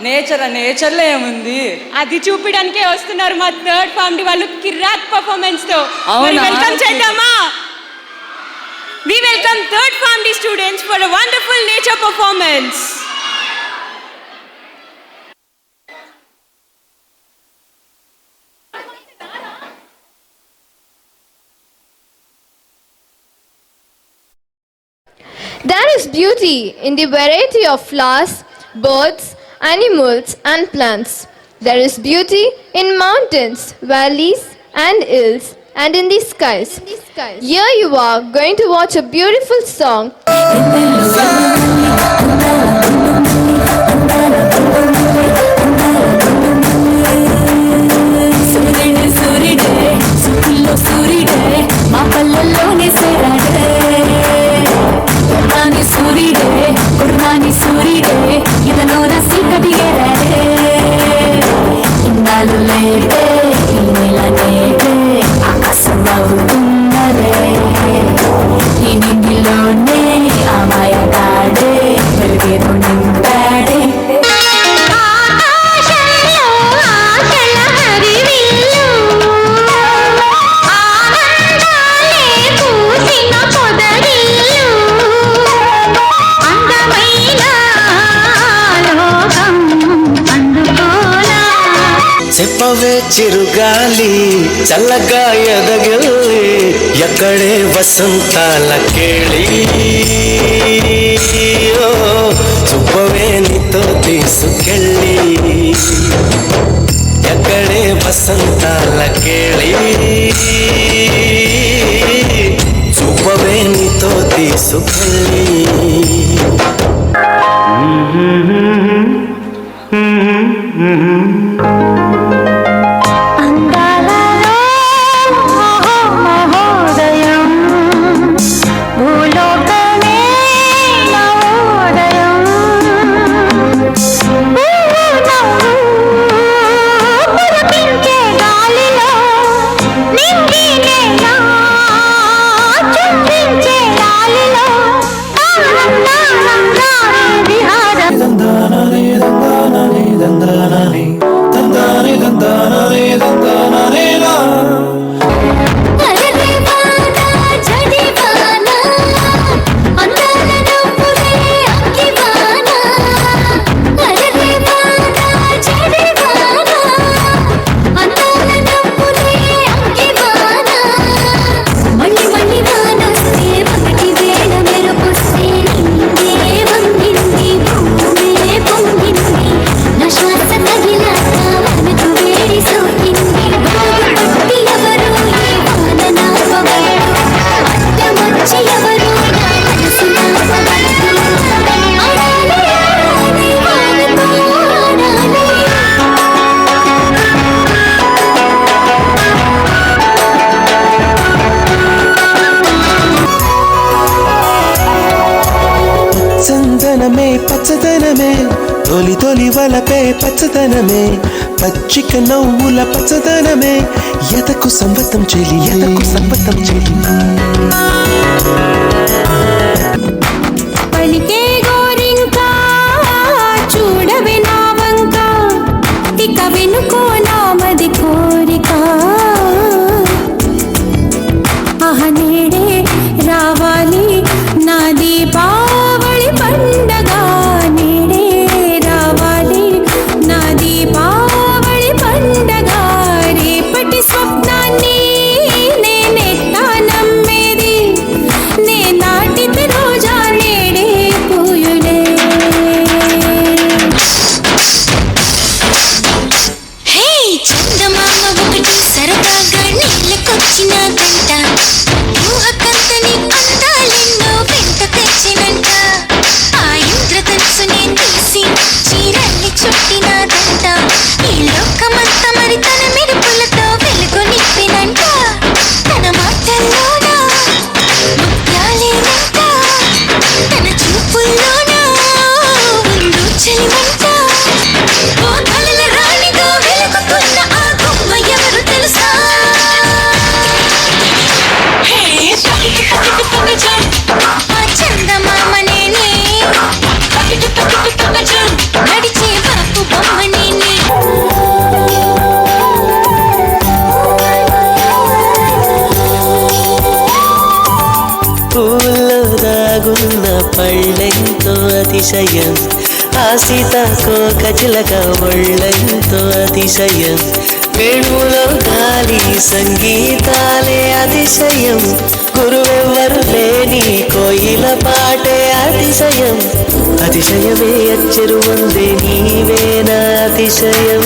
నేచర్లో ఏముంది? అది చూపించడానికే వస్తున్నారు మా థర్డ్ ఫార్మ్ డి వాళ్ళు కిరాక్ పర్ఫార్మెన్స్ తో. వెల్కమ్ చేద్దామా? We welcome third Farm D students for a wonderful nature performance. There is beauty in the variety of flowers, birds, animals and plants. There is beauty in mountains, valleys and hills and in the skies. Here you are going to watch a beautiful song. చెప్పవే చిరుగాలి చల్లగా ఎదగలి ఎక్కడే వసంతాల కేళి చూపవే నీతో తీసుకెళ్ళి ఎక్కడే వసంతాల కేళి చూపవే నీతో తీసుకెళ్ళి చందనమే పచ్చదనమే తొలి తొలి వలపే పచ్చదనమే పచ్చిక నవ్వుల పచ్చదనమే ఎదకు సంబతం చెలి పలికే గోరింకా చూడవే నా వంక ఇక వెనుకో నామది కోరిక నేడే రావాలి నా దీపావళి పండగ నేడే రావాలి నా దీపావళి పండగ రేపటి స్వప్నాన్ని నేనెట్టా నమ్మేది అతిశయం, ఆ సీతాకోక చిలక ఒళ్ళెంతో అతిశయం, వేణువులో గాలి సంగీతాలే అతిశయం, గురువెవ్వరు లేని కోయిల పాటే అతిశయం, అతిశయమే అచ్చరు ఉందే నీవేనా అతిశయం,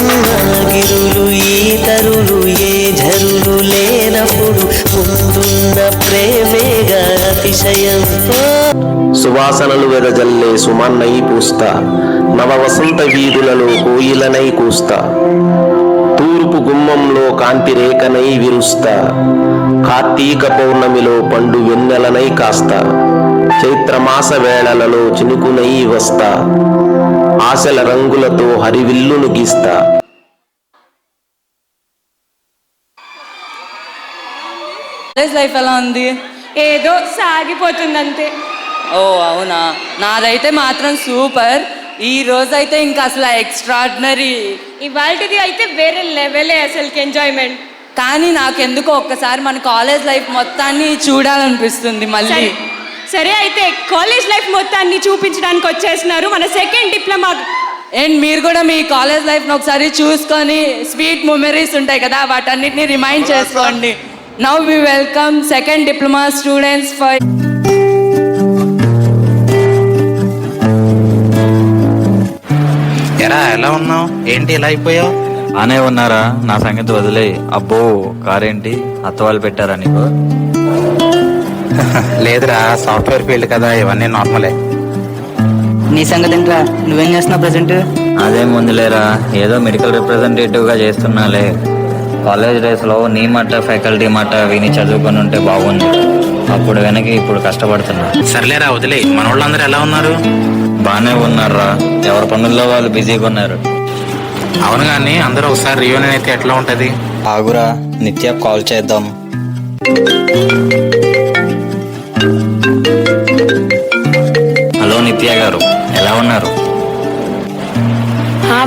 గిరులు ఈ తరులు ఏ ఝరులు లేనప్పుడు ముందున్న ప్రేమేగా అతిశయం. సువాసనలు వెదజల్లే సుమన్నై పూస్తా, నవ వసంత వీధులలో కోయిలనై కూస్తా, తూర్పు గుమ్మంలో కాంతి రేఖనై విరుస్తా, కార్తీక పౌర్ణమిలో పండు వెన్నెలనై కాస్తా, చైత్రమాస వేళలలో చినుకునై వస్తా, ఆశల రంగులతో హరివిల్లును గీస్తా. లైఫ్ ఎలా ఉంది? ఏదో సాగిపోతుందంతే. ఓ అవునా, నాదైతే మాత్రం సూపర్. ఈ రోజైతే ఇంకా అసలు ఎక్స్ట్రాడినరీ. ఇవాళది అయితే వేరే లెవెలే అసలుకి ఎంజాయ్మెంట్. కానీ నాకెందుకో ఒక్కసారి మన కాలేజ్ లైఫ్ మొత్తాన్ని చూడాలనిపిస్తుంది మళ్ళీ. సరే అయితే కాలేజ్ లైఫ్ మొత్తాన్ని చూపించడానికి వచ్చేసినారు మన సెకండ్ డిప్లొమా. అండ్ మీరు కూడా మీ కాలేజ్ లైఫ్ని ఒకసారి చూసుకొని స్వీట్ మెమరీస్ ఉంటాయి కదా, వాటన్నిటిని రిమైండ్ చేసుకోండి. Now we welcome second diploma students for ఎలా ఉన్నావు? ఏంటి ఎలా అయిపోయావు? బానే ఉన్నారా? నా సంగతి వదిలే. అబ్బో కారేంటి అత్త వాళ్ళు పెట్టారా నీకు? లేదురా, సాఫ్ట్వేర్ ఫీల్డ్ కదా, ఇవన్నీ నార్మలే. నీ సంగతి ఏంట్రా? నువ్వేం చేస్తున్నావు ప్రెసెంట్? అదేం ముందులేరా, ఏదో మెడికల్ రిప్రజెంటేటివ్ గా చేస్తున్నాలే. కాలేజ్ డేస్ లో నీ మాట ఫ్యాకల్టీ మాట విని చదువుకొని ఉంటే బాగుంది. అప్పుడు వెనక్కి ఇప్పుడు కష్టపడుతున్నా. సర్లేరా వదిలే. మన వాళ్ళందరూ ఎలా ఉన్నారు? బానే ఉన్నారా, ఎవరి పనుల్లో వాళ్ళు బిజీగా ఉన్నారు. అవును కానీ అందరూ ఒకసారి రియూనియన్ అయితే ఎట్లా ఉంటది? ఆగురా, నిత్య కాల్ చేద్దాం. హలో నిత్య గారు, ఎలా ఉన్నారు?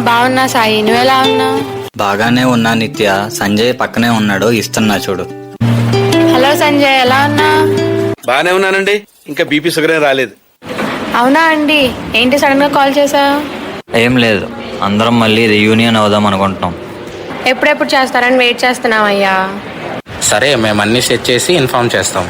బాగున్నా సాయి, నువ్వెలా ఉన్నావు? బాగానే ఉన్నా నిత్య. సంజయ్ పక్కనే ఉన్నాడు, ఇస్తున్నా చూడు. హలో సంజయ్, ఎలా ఉన్నా? బానే ఉన్నానండి, ఇంకా బీపీ షుగర్ ఏం రాలేదు. అవునా అండి, ఏంటి సడన్ గా కాల్ చేసావు? ఏం లేదు, అందరం మళ్ళీ రీయూనియన్ అవుదాం అనుకుంటున్నాం. ఎప్పుడెప్పుడు చేస్తారని వెయిట్ చేస్తున్నామయ్యా. సరే, మేము అన్ని సెట్ చేసి ఇన్ఫార్మ్ చేస్తాం.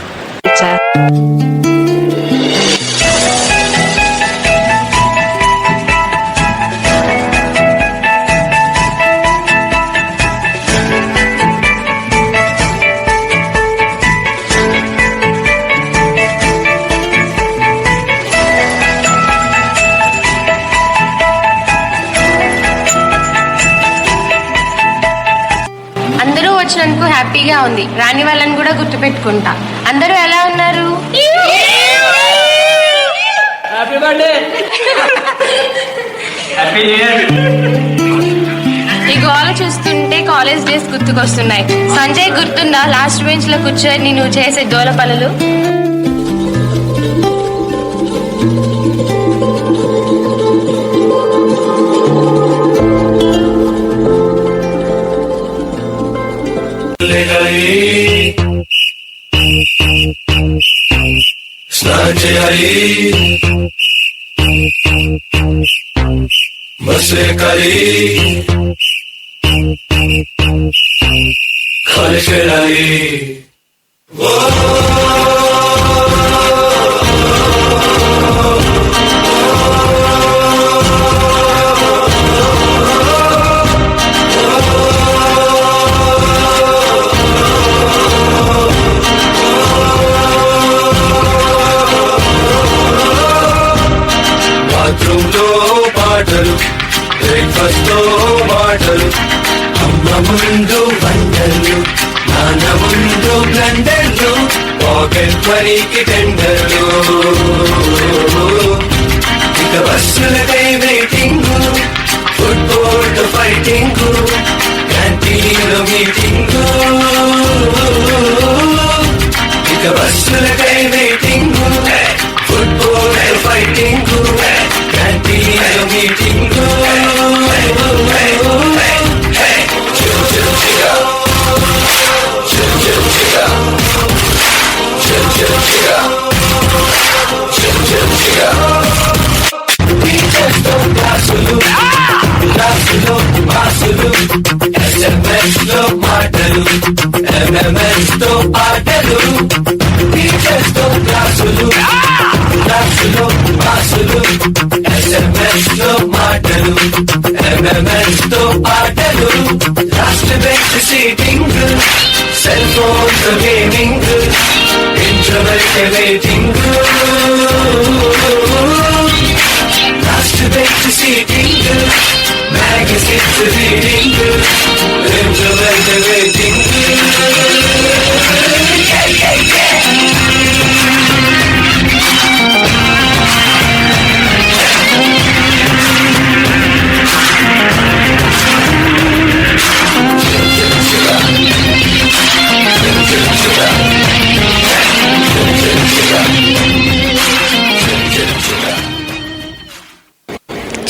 అందరూ వచ్చినందుకు హ్యాపీగా ఉంది. రాని వాళ్ళని కూడా గుర్తుపెట్టుకుంటా. అందరూ ఎలా ఉన్నారు? ఈ గోల చూస్తుంటే కాలేజ్ డేస్ గుర్తుకొస్తున్నాయి. సంజయ్ గుర్తుందా లాస్ట్ బెంచ్ లో కూర్చొని నువ్వు చేసే దోల పనులు? स्नान చేయాలి, బస్సు ఎక్కాలి, కాలేజ్కి వెళ్ళాలి. బాత్రూమ్ లో పాటలు, బ్రేక్ఫాస్ట్ లో మాటలు, అమ్మ ముందు వంటలు, నాన్న ముందు బ్లండర్లు, పాకెట్ మనీకి టెండర్లు, ఇక బస్సులకై waiting, football fighting, canteen meeting, ఇక బస్సులకై waiting, football fighting, canteen meeting. MMS తో పాటలు, టీచర్స్ తో క్లాసులు, క్లాసులో మాసులు, SMS లో మాటలు, MMS తో పాటలు, last bench seating, cell phone తో gaming, introvert waiting, last bench seating, magazines reading, introvert waiting.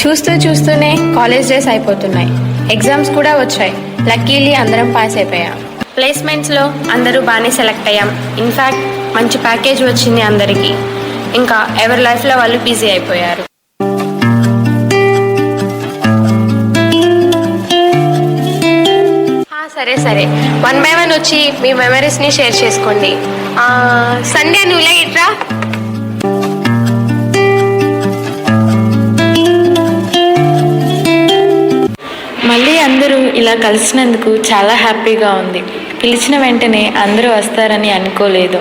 చూస్తూ చూస్తూనే కాలేజ్ డేస్ అయిపోతున్నాయి. ఎగ్జామ్స్ కూడా వచ్చాయి. లక్కీలీ అందరం పాస్ అయిపోయాం. ప్లేస్మెంట్స్లో అందరూ బాగానే సెలెక్ట్ అయ్యాం. ఇన్ఫ్యాక్ట్ మంచి ప్యాకేజ్ వచ్చింది అందరికీ. ఇంకా ఎవరి లైఫ్లో వాళ్ళు బిజీ అయిపోయారు. సరే సరే, 1 by 1 వచ్చి మీ మెమరీస్ని షేర్ చేసుకోండి. సండే నువ్వులే ఇట్రా. మళ్ళీ అందరూ ఇలా కలిసినందుకు చాలా హ్యాపీగా ఉంది. పిలిచిన వెంటనే అందరూ వస్తారని అనుకోలేదు.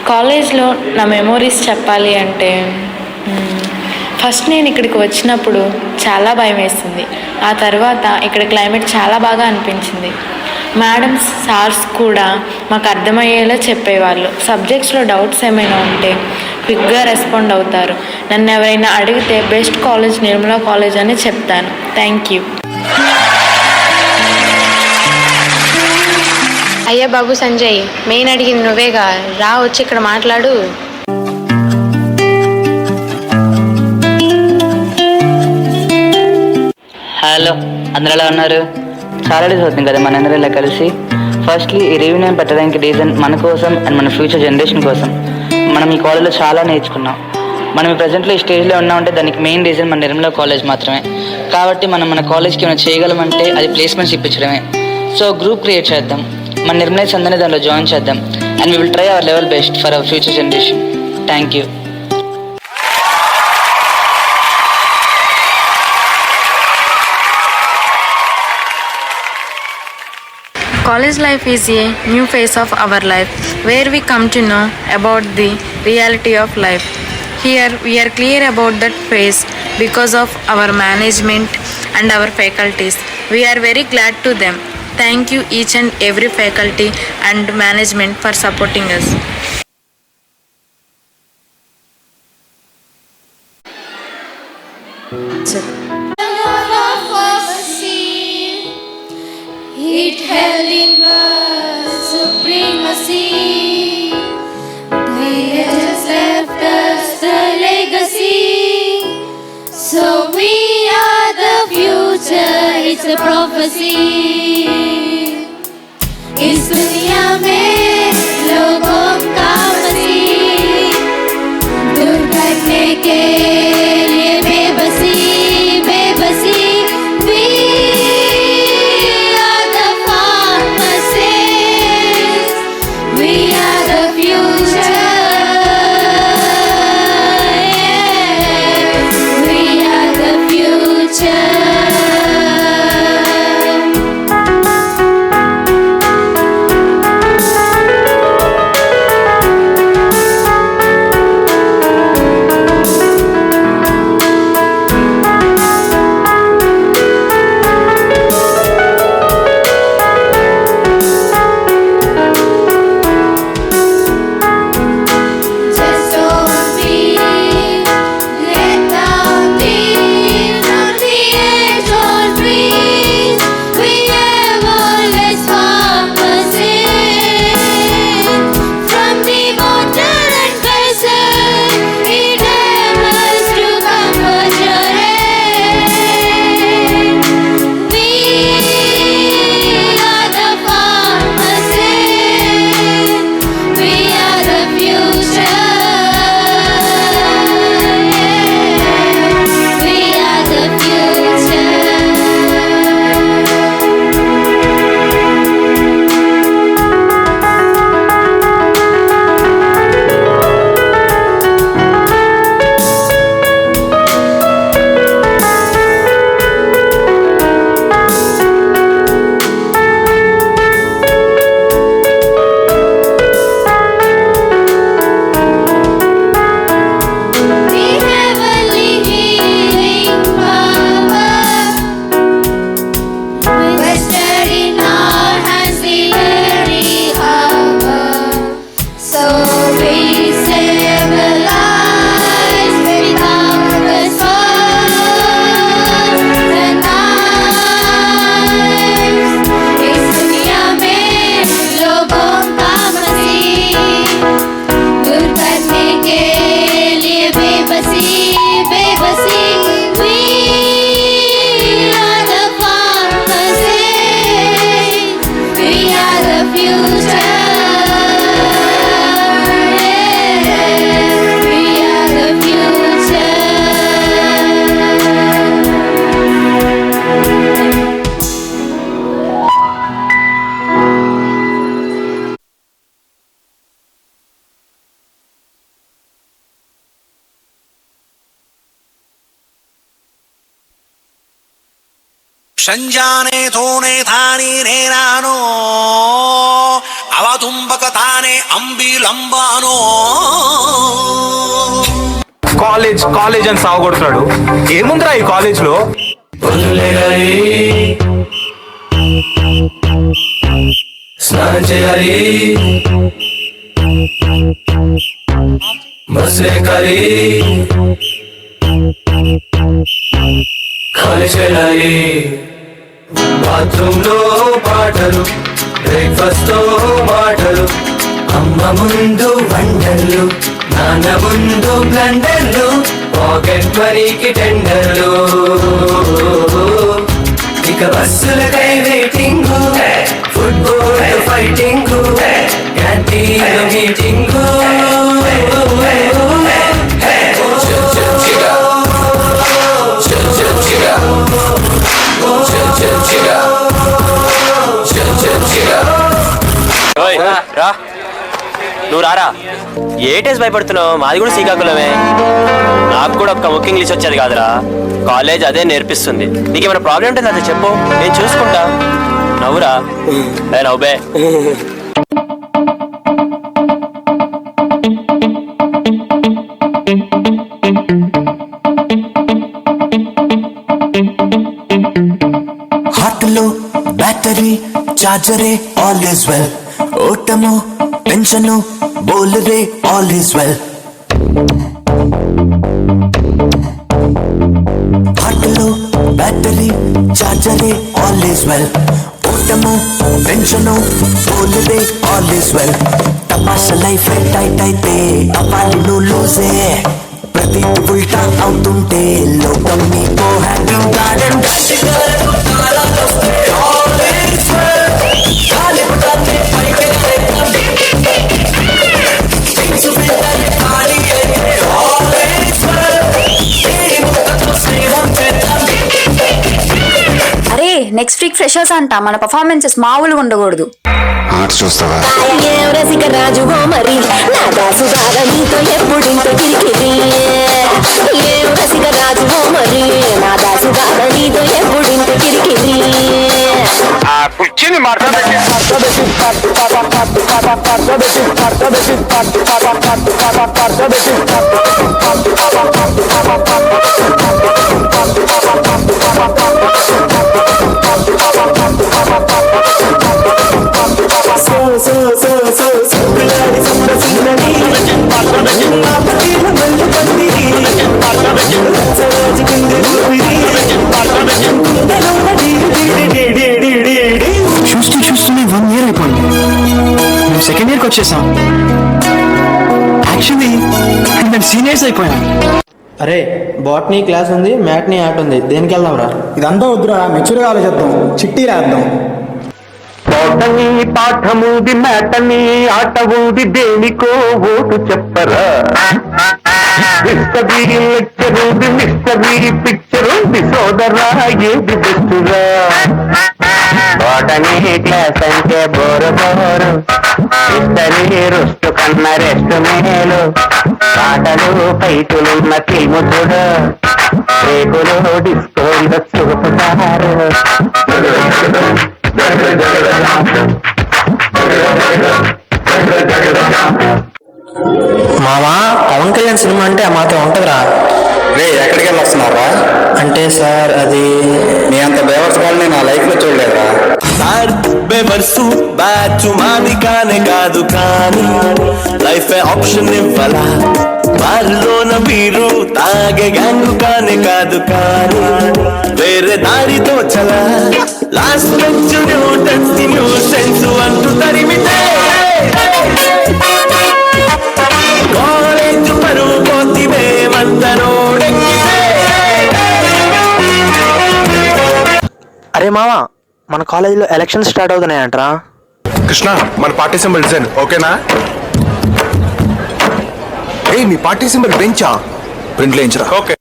కాలేజ్లో నా మెమోరీస్ చెప్పాలి అంటే ఫస్ట్ నేను ఇక్కడికి వచ్చినప్పుడు చాలా భయం వేసింది. ఆ తర్వాత ఇక్కడ క్లైమేట్ చాలా బాగా అనిపించింది. మేడమ్స్, సార్స్ కూడా మాకు అర్థమయ్యేలా చెప్పేవాళ్ళు. సబ్జెక్ట్స్లో డౌట్స్ ఏమైనా ఉంటే క్విక్గా రెస్పాండ్ అవుతారు. నన్ను ఎవరైనా అడిగితే బెస్ట్ కాలేజ్ నిర్మలా కాలేజ్ అని చెప్తాను. Thank you. అయ్యా బాబు సంజయ్, మెయిన్ అడిగింది నువ్వేగా, రా వచ్చి ఇక్కడ మాట్లాడు. హలో, అందరూ ఎలా ఉన్నారు? చాలా డేస్ అవుతుంది కదా మనందరూ ఇలా కలిసి. ఫస్ట్లీ ఈ రీయూనియన్ పెట్టడానికి రీజన్ మన కోసం అండ్ మన ఫ్యూచర్ జనరేషన్ కోసం. మనం ఈ కాలేజ్లో చాలా నేర్చుకున్నాం. మనం ఈ ప్రజెంట్లో ఈ స్టేజ్లో ఉన్నామంటే దానికి మెయిన్ రీజన్ మన నిర్మలా కాలేజ్ మాత్రమే. కాబట్టి మనం మన కాలేజ్కి ఏమైనా చేయగలమంటే అది ప్లేస్మెంట్స్ ఇప్పించడమే. సో గ్రూప్ క్రియేట్ చేద్దాం, మన నిర్మలైస్ అందరినీ దాంట్లో జాయిన్ చేద్దాం. And we will try our level best for our future generation. Thank you. College life is a new phase of our life where we come to know about the reality of life. Here we are clear about that phase because of our management and our faculties. We are very glad to them. Thank you each and every faculty and management for supporting us. It held in supremacy. They just left us the legacy. So we are the future. It's a prophecy. इस दुनिया में लोगों का मसीह दूर करने के लिए बेबसी बेबसी. ಸಂಜಾನೆ ತೋನೆ ಥಾನಿ ನೇನಾನೋ ಅವತುಂಬಕ ತಾನೆ అంబిలంబానో. కాలేజ్ కాలేజ్ అని సాగొడుతున్నాడు. ఏముందిరా ఈ కాలేజ్ లో? స్నానం చేయాలి, బస్ ఎక్కాలి, కాలేజ్ వెళ్ళాలి. బాత్రూమ్ లో పాటలు, బ్రేక్ఫాస్ట్ తో మాటలు, అమ్మ ముందు వండర్లు, నాన్న ముందు బ్లండర్లు, పాకెట్ మనీకి టెండర్లు. ఇక బస్సులకై waiting, football fighting, canteen meeting. నువ్వు రారా, ఏ టేస్ట్ భయపడుతున్నావు? మాది కూడా శ్రీకాకుళమే. నాకు కూడా ఒక్క ముఖ్య ఇంగ్లీష్ వచ్చేది కాదురా, కాలేజ్ అదే నేర్పిస్తుంది. నీకేమైనా ప్రాబ్లం ఉంటుంది అదే చెప్పు, నేను చూసుకుంటా. నవ్వురా, నవ్వే. హార్ట్లో బ్యాటరీ చార్జరే ఆల్ ఇస్ వెల్. ఓటము టెన్షను బోలరే ఆల్ ఇస్ వెల్. హార్ట్లో బ్యాటరీ చార్జరే ఆల్ ఇస్ వెల్. ఓటము టెన్షను బోలరే ఆల్ ఇస్ వెల్. తమాషా లైఫ్ టైట్ అయితే అవ్వాలి నువ్వు లూజే. ప్రతి ఉల్టా అవుతుంటే లోకం నీకో హ్యాంగింగ్ గార్డెన్. అరే నెక్స్ట్ వీక్ ఫ్రెషర్స్ అంట, మన పర్ఫార్మెన్సెస్ మామూలుగా ఉండకూడదు. ఆర్ట్స్ చూస్తావా? రసిక రాజు మరి నా దాసు బాగా నీతో ఎప్పుడింత కిరికిరి. ఏం రసిక రాజు మరి నా దాసు బాగా నీతో ఎప్పుడింత కిరికిరి. కూర్చుని మాట్లాడబెట్టి చూస్తూనే 1 year అయిపోయింది. మేము సెకండ్ ఇయర్కి వచ్చేసాం. యాక్చువల్లీ మేము సీనియర్స్ అయిపోయాం. అరే బాటనీ క్లాస్ ఉంది, మ్యాట్నీ ఆట ఉంది, దేనికి వెళ్దాం రా? ఇదంతా వద్దురా, మెచ్యూర్గా ఆలోచిద్దాం, చిట్టి రాద్దాం. బోటనీ పాఠముది, మ్యాటనీ ఆట ఉంది, దేనికో ఓటు చెప్పరా. హిస్టరీ లెక్చరుది, మిస్టరీ పిక్చరుది, సోదరా ఏది బెస్టురా. బోటనీ క్లాస్ అంటే బోరు బోరు, హిస్టరీ రుస్టు కన్నా రెస్ట్ మేలు. పాటలు ఫైటులున్న ఫిల్ము చూడు, రేకులు డిస్కోలు చూపుతారు. మావా పవన్ కళ్యాణ్ సినిమా అంటే ఆ మాత్రం ఉంటుందిరా. రే ఎక్కడికి వెళ్ళి వస్తున్నారా? అంటే సార్ అది మీ అంత బేవర్స్ వాళ్ళని నా లైఫ్ లో చూడలేదా? బెవర్సు బ్యాచు మాది కానే కాదు, కానీ లైఫ్ ఆప్షన్ ఇవ్వాలా. బార్లోన బీరు తాగే గ్యాంగు కానే కాదు, కానీ వేరే దారితో చలా. Last bench Newtons the new sense అంటూ తరిమితే కాలేజ్ పరువు పోతివే మంతనోడెక్కితే. అరే మావా, మన కాలేజీలో ఎలక్షన్ స్టార్ట్ అవుతున్నాయంటరా. కృష్ణ, మన పార్టీ సింబల్ డిజైన్ ఓకేనా? ఏ నీ పార్టీ సింబల్ బెంచా? ప్రింట్ లేయించరా. ఓకే.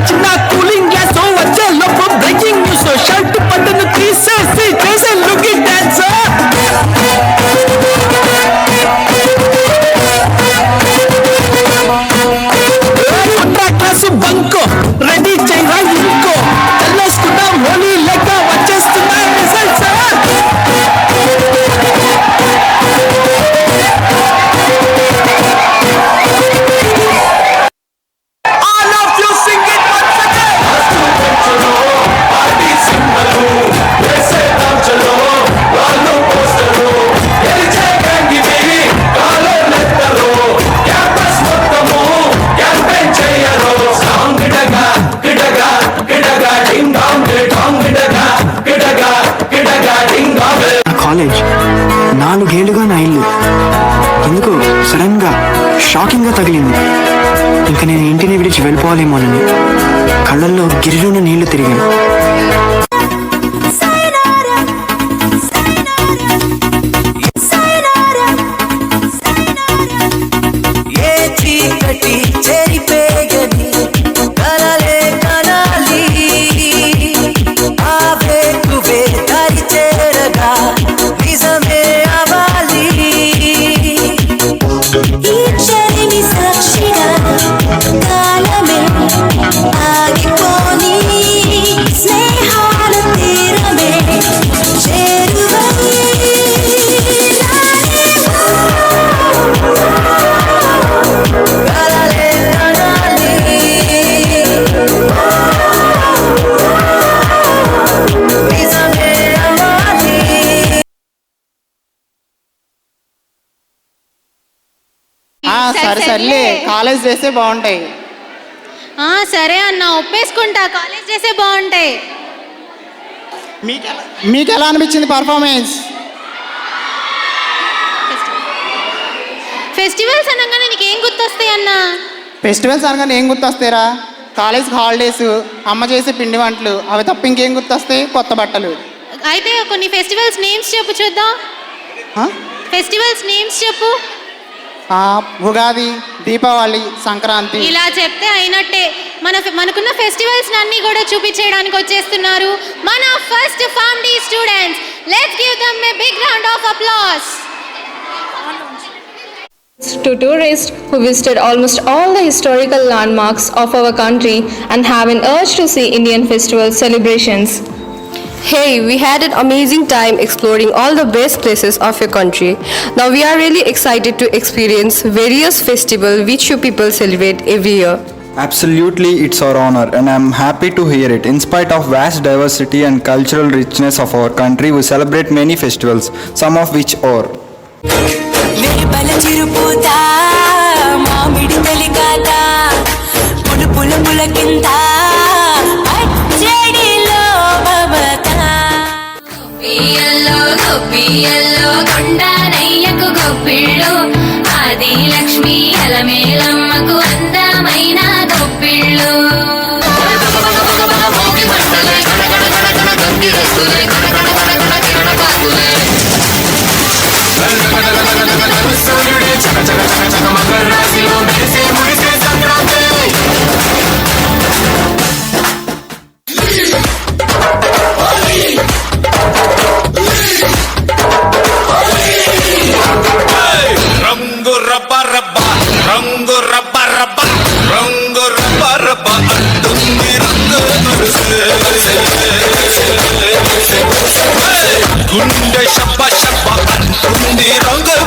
చిన్న కూలింగ్ గ్లాస్ వచ్చే లోపు బ్రేకింగ్ న్యూస్, షర్ట్ పట్టును తీసేసి చేసే లుకింగ్ డాన్స్. క్లాసు బంకో రెడీ చేయరా ఇంకో తెల్లేసుకుందాం హోలీ లెక్క వచ్చే షాకింగ్గా తగిలింది. ఇంకా నేను ఇంటిని విడిచి వెళ్ళిపోవాలేమోనని కళ్ళల్లో గిరిలోన నీళ్లు తిరిగాను. సరే సర్లే, కాలేజ్ చేస్తే బాగుంటాయి. సరే అన్న, ఒప్పేసుకుంటా, కాలేజ్ చేసే బాగుంటాయి. మీకు ఎలా అనిపించింది పర్ఫార్మెన్స్? ఫెస్టివల్స్ అనగానే నీకు ఏం గుర్తొస్తాయి అన్న? ఫెస్టివల్స్ అనగానే ఏం గుర్తొస్తాయిరా? కాలేజ్ హాలిడేస్, అమ్మ చేసే పిండి వంటలు, అవి తప్ప ఇంకేం గుర్తొస్తాయి? కొత్త బట్టలు. అయితే కొన్ని ఫెస్టివల్స్ నేమ్స్ చెప్పు చూద్దాం. ఫెస్టివల్స్ నేమ్స్ చెప్పు. ఉగాది, దీపావళి, సంక్రాంతి. ఇలా చెప్తే అయినట్టే. మనకున్న ఫెస్టివల్స్ అన్ని కూడా చూపించడానికి వచ్చేస్తున్నారు మన first pharm D students. Let's give them a big round of applause. To tourists who visited almost all the historical landmarks of our country and have an urge to see Indian festival celebrations. Hey, we had an amazing time exploring all the best places of your country. Now we are really excited to experience various festivals which you people celebrate every year. Absolutely, it's our honor and I'm happy to hear it. In spite of vast diversity and cultural richness of our country, we celebrate many festivals, some of which are గొప్పియల్లో కొండనయ్యకు గొప్పిళ్ళు, ఆది లక్ష్మి అలమేలమ్మకు అందమైన గొప్పిళ్ళు. రంగు రబ్బ రబ్బ రంగు రబ్బ రబ్బ రంగు రబ్బ రబ్బ అంటుంది రంగు గుండె షబ్బ షబ్బ అంటుంది రంగు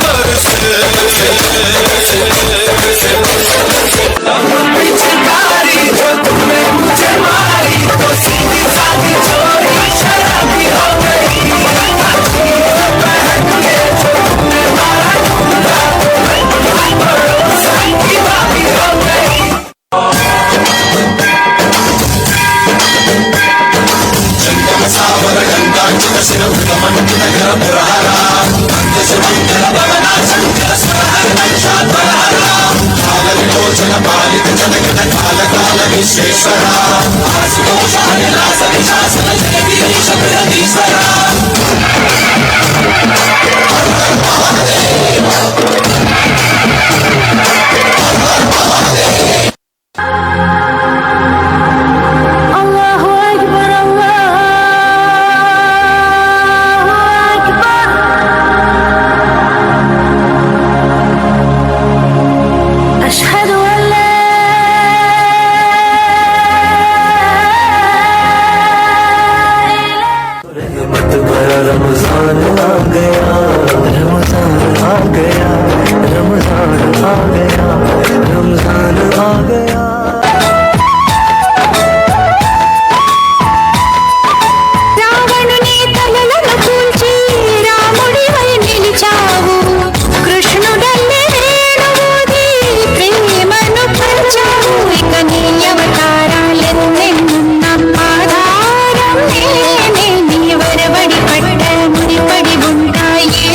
పడి ఉంటాయి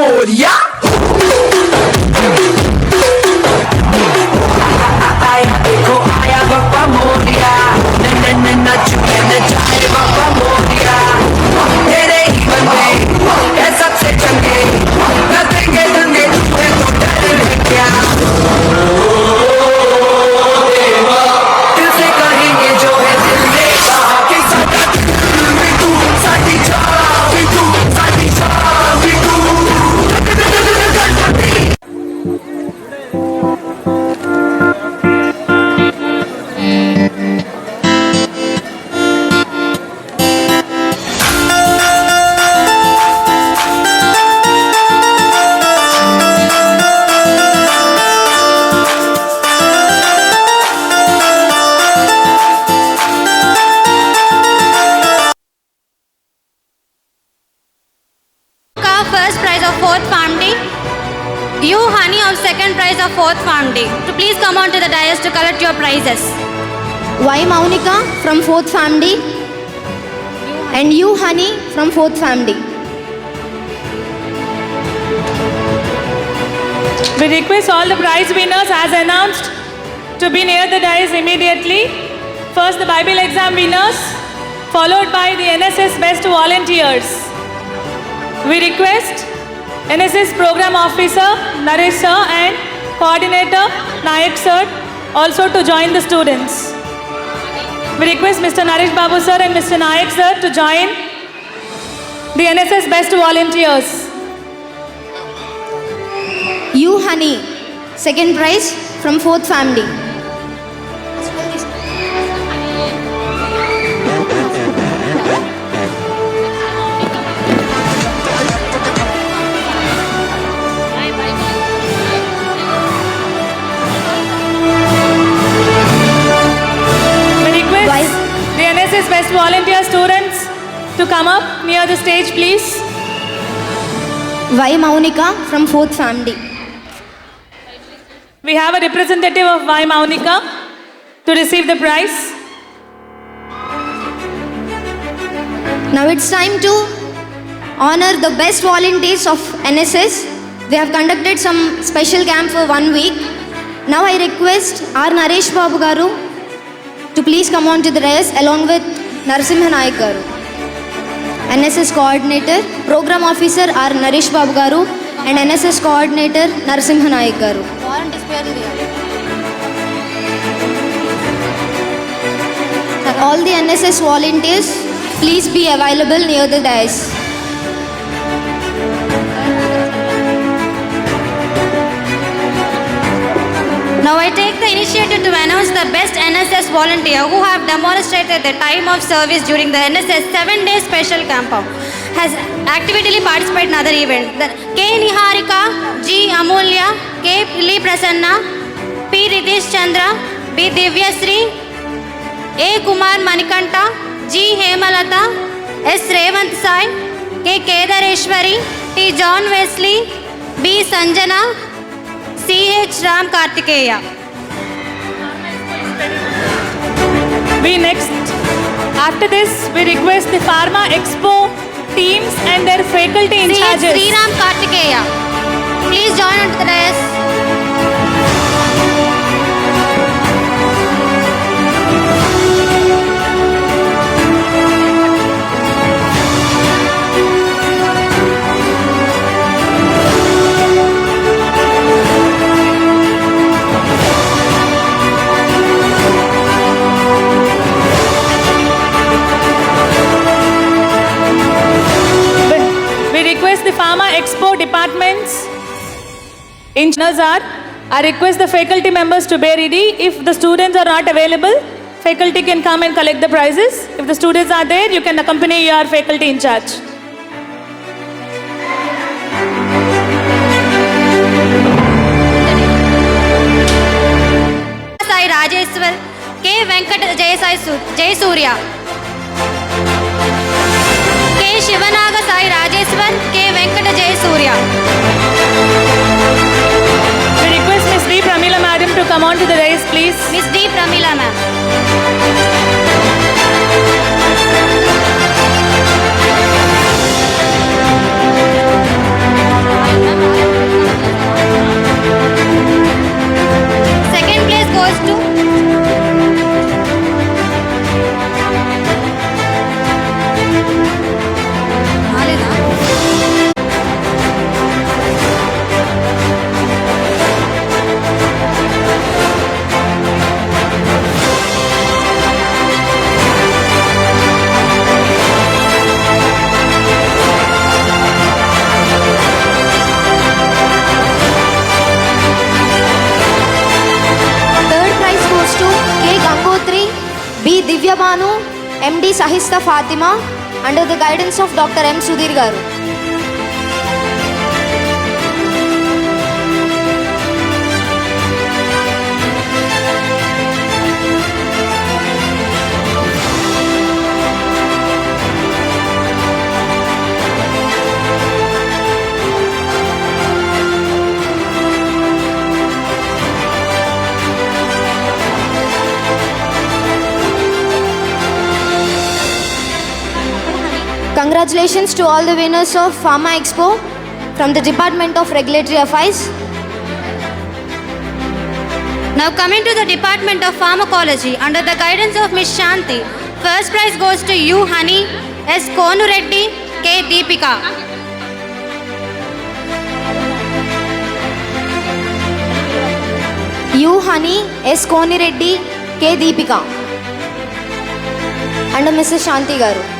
Moria. Aya dekho aya Bappa Moria. Nachu ke jaye Bappa Moria. Tere hi bande ye sabse change. Kरेंगे दंगे तुझे तो डर है क्या? दिल से कहेंगे जो है दिल ने कहा कि साडा भी तू साडी जान भी तू साडी शान भी तू. First prize of 4th Farm Day. You Honey of 2nd prize of 4th Farm Day. To please come on to the dais to collect your prizes. Y Maunika from 4th Farm Day. And you Honey from 4th Farm Day. We request all the prize winners as announced to be near the dais immediately. First the Bible exam winners, followed by the NSS best volunteers. We request NSS Program Officer Naresh sir and Coordinator Nayak sir also to join the students. We request Mr. Naresh Babu sir and Mr. Nayak sir to join the NSS best volunteers. You Honey, 2nd prize from 4th Farm Day. The NSS best volunteer students to come up near the stage please. Y Maunika from 4th Farm Day. We have a representative of Y Maunika to receive the prize. Now it's time to honor the best volunteers of NSS. They have conducted some special camp for 1 week. Now I request R. Naresh Babu garu to please come on to the dais along with Narasimha Nayak garu. NSS Coordinator, Program Officer R. Naresh Babu garu and NSS Coordinator Narasimha Nayak garu. All the NSS volunteers, please be available near the dais. Now I take the initiative to announce the best NSS volunteer who have demonstrated their time of service during the NSS 7-day special camp has actively participated in other events. K. Niharika, G. Amulya, K. Pili Prasanna, P. Ridish Chandra, B. Divyasri, A. Kumar Manikanta, G. Hemalata, S. Revant Sai, K. Kedareshwari, T. John Wesley, B. Sanjana, C.H. Ram Kartikeya. We next, after this, we request the Pharma Expo teams and their faculty in charges. C.H. Ram Kartikeya. Please join onto the dais. The Pharma Expo departments in Nazar, I request the faculty members to be ready. If the students are not available, faculty can come and collect the prizes. If the students are there, you can accompany your faculty in charge. Sai Rajeshwar, K. Venkat Jayasurya, K. Shivanaga Sai Rajeshwar, K. Venkat Jayasurya. We request Ms. D. Pramila Madam to come on to the dais, please. Ms. D. Pramila Ma'am. Musta Fatima under the guidance of Dr. M. Sudhir Garu. Congratulations to all the winners of Pharma Expo from the Department of Regulatory Affairs. Now coming to the Department of Pharmacology under the guidance of Ms. Shanti. First prize goes to U. Honey, S. Konu Reddy, K. Deepika. U. Honey, S. Koni Reddy, K. Deepika and Mrs. Shanti Garu.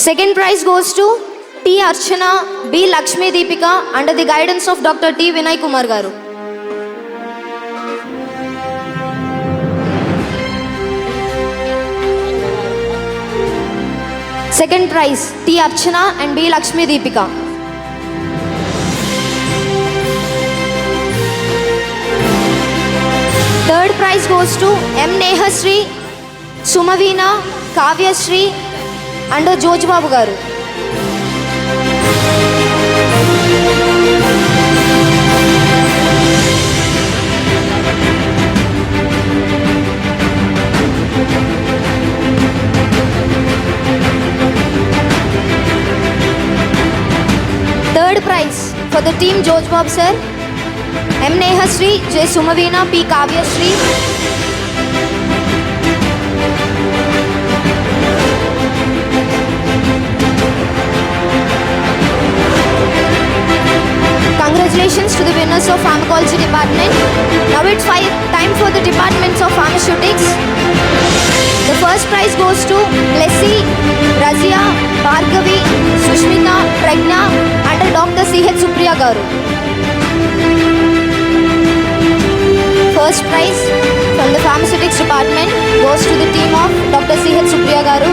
Second prize goes to T. Archana, B. Lakshmi Deepika under the guidance of Dr. T. Vinay Kumar Garu. Second prize T. Archana and B. Lakshmi Deepika. Third prize goes to M. Nehasri, Sumavina, Kavya Sri under Joj Babu Garu. Third prize for the team Joj Babu sir, M. Nehasri, J. Sumavina, P. Kavya Sri. Congratulations to the winners of Pharmacology Department. Now it's time for the Departments of Pharmaceutics. The first prize goes to Leslie, Razia, Bhargavi, Sushmita, Pragna under Dr. C.H. Supriya Garu. First prize from the Pharmaceutics Department goes to the team of Dr. C.H. Supriya Garu.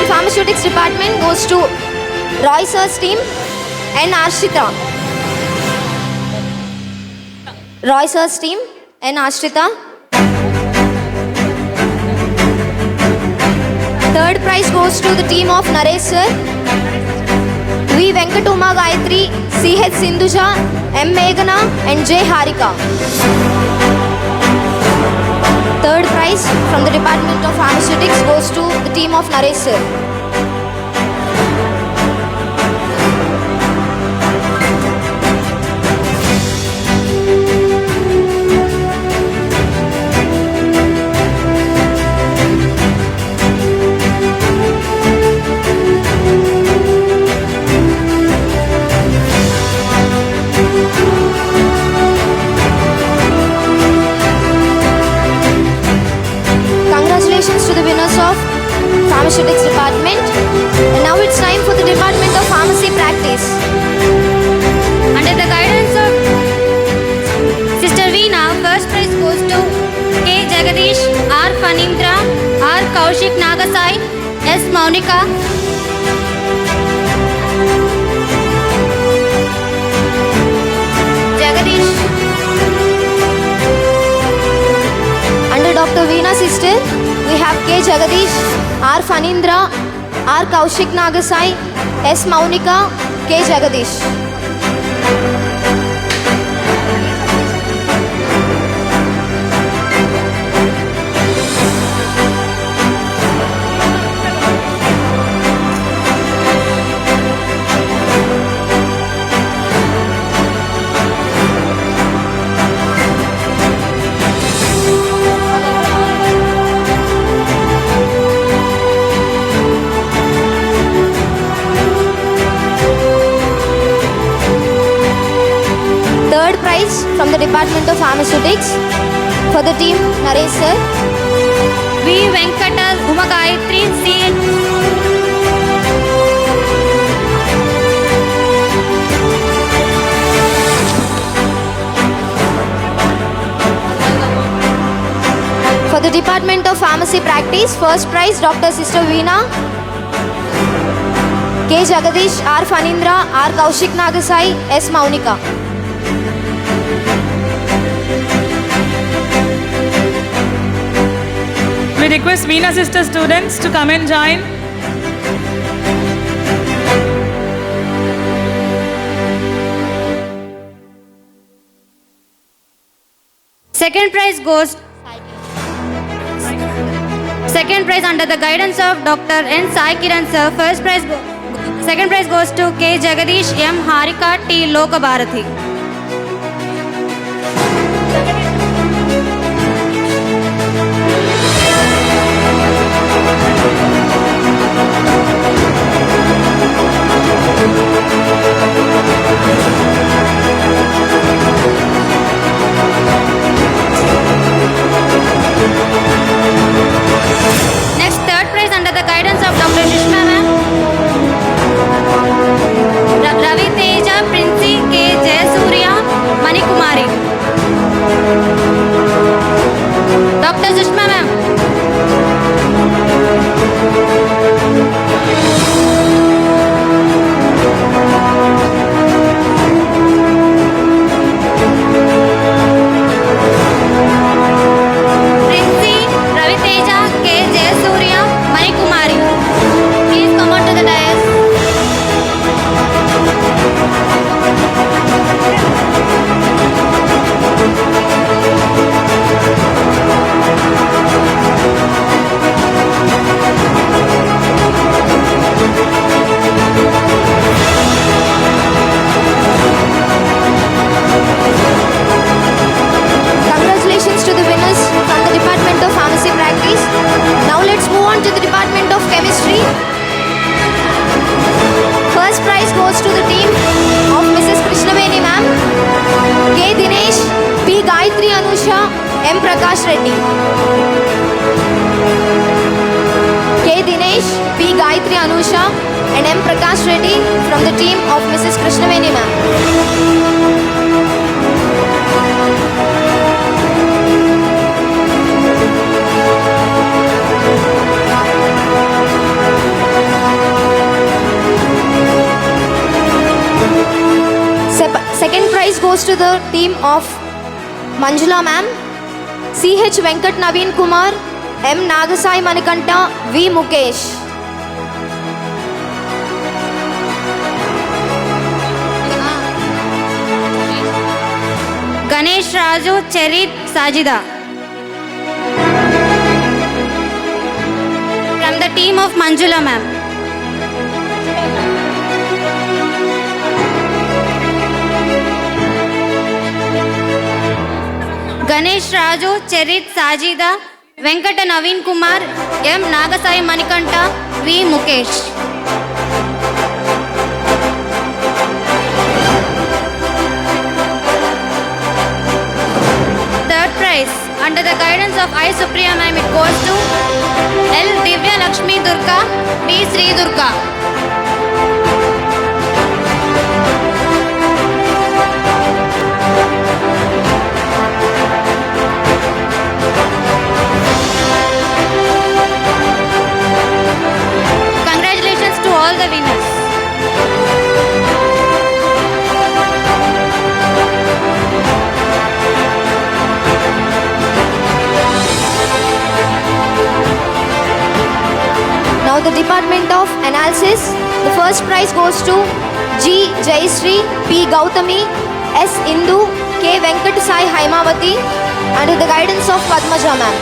Pharmaceutics Department goes to Roy Sir's team and Ashrita. Roy Sir's team and Ashrita. Third prize goes to the team of Naresh Sir, V. Venkatuma Gayatri, C.H. Sindhuja, M. Meghana and J. Harika. Third prize from the Department of Pharmaceutics goes to the team of Naresh Sir. Congratulations to the winners of Pharmaceutics Department. And now it's time for the Department of Pharmacy Practice. Under the guidance of Sister Veena, first prize goes to K. Jagadish, R. Fanindra, R. Kaushik Nagasai, S. Maunika. Jagadish. Under Dr. Veena sister, we have K. Jagadish, R. Fanindra, R. Kaushik Nagasai, S. Maunika, K. Jagadish. From the Department of Pharmaceutics For the team, Naresh sir. V. Venkata Uma Gayatri C. For the Department of Pharmacy Practice, first prize Dr. Sister Veena, K. Jagadish, R. Fanindra, R. Kaushik Nagasai, S. Maunika. We request Veena Sister students to come and join. Second prize under the guidance of Dr. N. Sai Kiran sir. Second prize goes to K. Jagadish, M. Harika, T. Lokabharathi. Next, third prize under the guidance of Dr. Shishma ma'am. Ravi Teja, Princy, K. Jayasuriya, Manikumari. Dr. Shishma ma'am. Princy, Ravi Teja, K. Jayasuriya, Manikumari. Please come on to the dais. Congratulations to the winners from the Department of Pharmacy Practice. Now let's move on to the Department of Chemistry. First prize goes to the team of Mrs. Krishnaveni ma'am, K. Dinesh, P. Gayatri Anusha, M. Prakash Reddy. K. Dinesh, P. Gayatri Anusha and M. Prakash Reddy from the team of Mrs. Krishnaveni ma'am. Second prize goes to the team of Manjula ma'am, C.H. Venkat Naveen Kumar, M. Nagasai Manikanta, V. Mukesh. Ganesh Raju, Cherit Sajida. From the team of Manjula ma'am. Ganesh Raju, Cherit Sajida, Venkata Naveen Kumar, M. Nagasai Manikanta, V. Mukesh. Third prize, under the guidance of I. Supriya ma'am, it goes to L. Divya Lakshmi Durga, B. Sri Durga. Congratulations to all the winners. Now the Department of Analysis. The first prize goes to G. Jayashree, P. Gautami, S. Indu, K. Venkat Sai Haimavati under the guidance of Padmaja ma'am.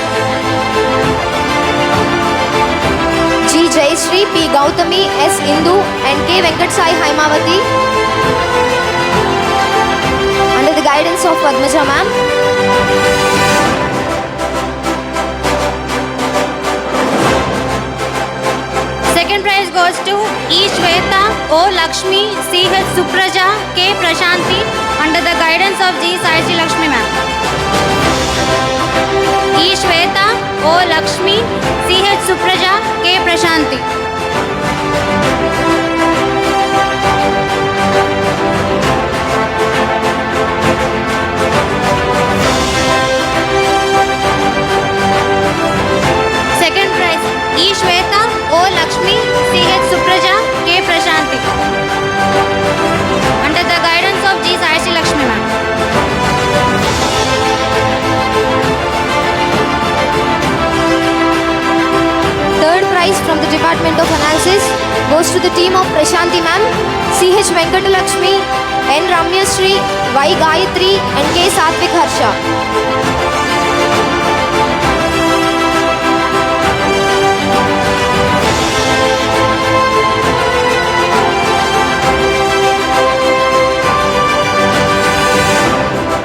G. Jayashree, P. Gautami, S. Indu and K. Venkat Sai Haimavati under the guidance of Padmaja ma'am. Second prize goes to E. Shweta, O. Lakshmi, C. H. Supraja, K. Prashanti under the guidance of G. Saiji Lakshmi ma'am. Shweta, O Lakshmi, CH Supraja, K Prashanti. Second prize, E Shweta, O Lakshmi, CH Supraja, K Prashanti. Under the guidance of G Saisi Lakshmi ma'am. Third prize from the Department of Analysis goes to the team of Prashanti ma'am, CH Venkatalakshmi, N Ramya Sri, Y Gayatri and K Satvik Harsha.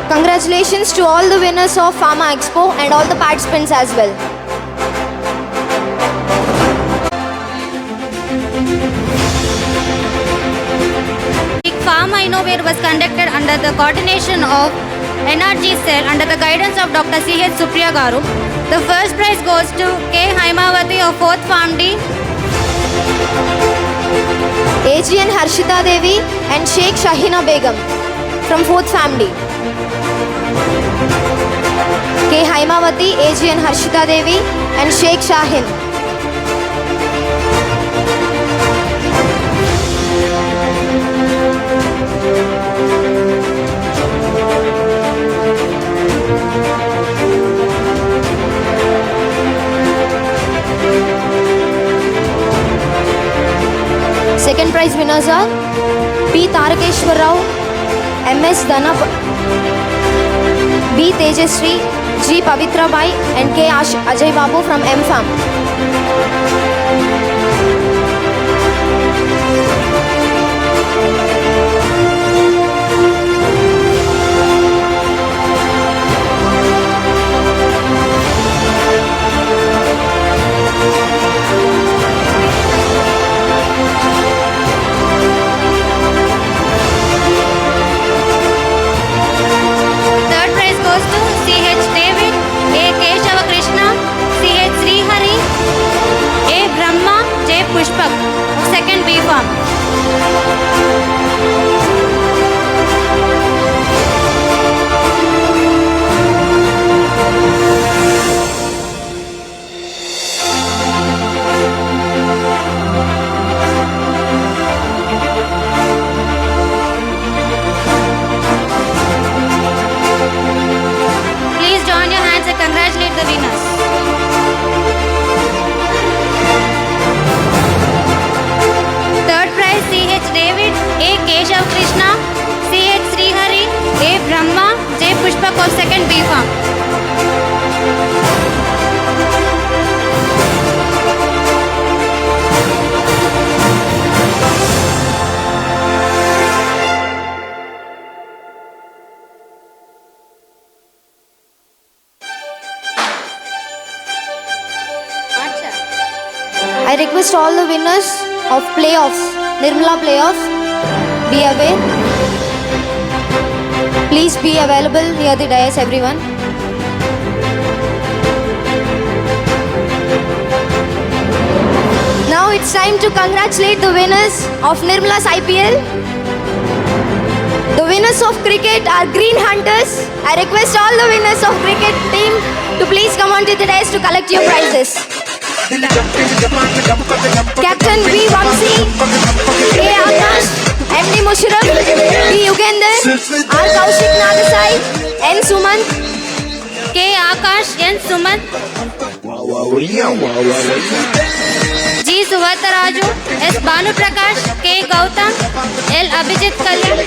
Congratulations to all the winners of Pharma Expo and all the participants as well. Pharma Innovate was conducted under the coordination of NRG Cell under the guidance of Dr. C.H. Supriya Garu. The first prize goes to K. Haimavati of 4th Farm D. AGN Harshita Devi and Sheikh Shahina Begum from 4th Family. K. Haimavati, AGN Harshita Devi and Sheikh Shahin. Second prize winners are P. Tarakeshwar Rao, MS Dhanap, B. Tejasri, G. Pavitra Bai and K. Ajay Babu from M-Farm. Third prize goes to C.H. David, A. Keshava Krishna, C.H. Srihari, A. Brahma, J. Pushpak of 2nd B Farm. Please join your hands and congratulate the winners. Third prize C.H. David, A. Keshav Krishna, C.H. Srihari, A. Brahma, J. Pushpak of 2nd B Farm. I request all the winners of playoffs, Nirmala playoffs, be aware. Please be available near the dais, everyone. Now it's time to congratulate the winners of Nirmala's IPL. The winners of cricket are Green Hunters. I request all the winners of cricket team to please come onto the dais to collect your prizes. Captain V. Vamsi, A. Akash, M.D. Musharraf, D. Yugender, R. Kaushik Nagasai, N. Sumant, K. Akash, N. Sumant, G. Suvarta Raju, S. Banu Prakash, K. Gautam, L. Abhijit Kalyan.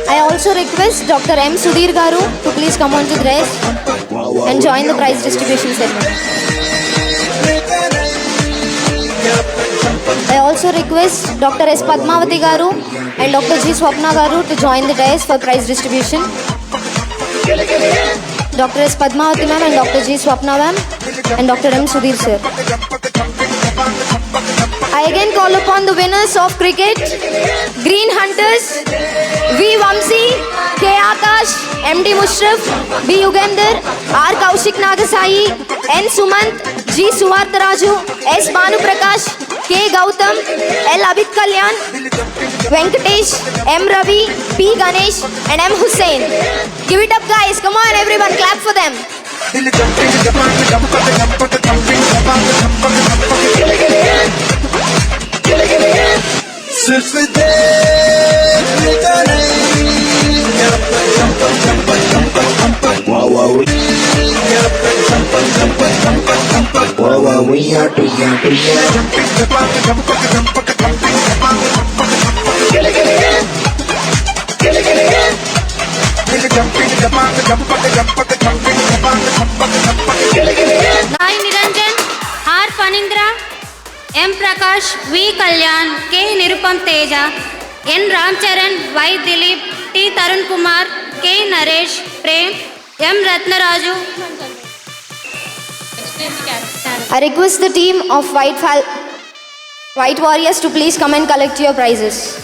I also request Dr. M. Sudhir Garu to please come on to the dais and join the prize distribution segment. I also request Dr. S. Padmavati Garu and Dr. G. Swapna Garu to join the dais for prize distribution. Dr. S. Padmavati ma'am and Dr. G. Swapna ma'am and Dr. M. Sudhir sir. I again call upon the winners of cricket, Green Hunters, V. Vamsi K. Akash, MD Mushraf, B. Yugender, R. Kaushik Nagasai, N. Sumant, G. Suvartaraju, S. Banu Prakash, K. Gautam, L. Abhit Kalyan, Venkatesh, M. Ravi, P. Ganesh, and M. Hussain. Give it up, guys. Come on, everyone, clap for them. सिर्फ देखता नहीं wow wow wow wow we are to Nai Niranjan, R. Panindra, M. Prakash, V. Kalyan, K. Nirupam Teja, N. Ramcharan, Y. Dilip, T. Tarun Kumar, K. Naresh, Prem, M. Ratnaraju. I request the team of White Warriors to please come and collect your prizes.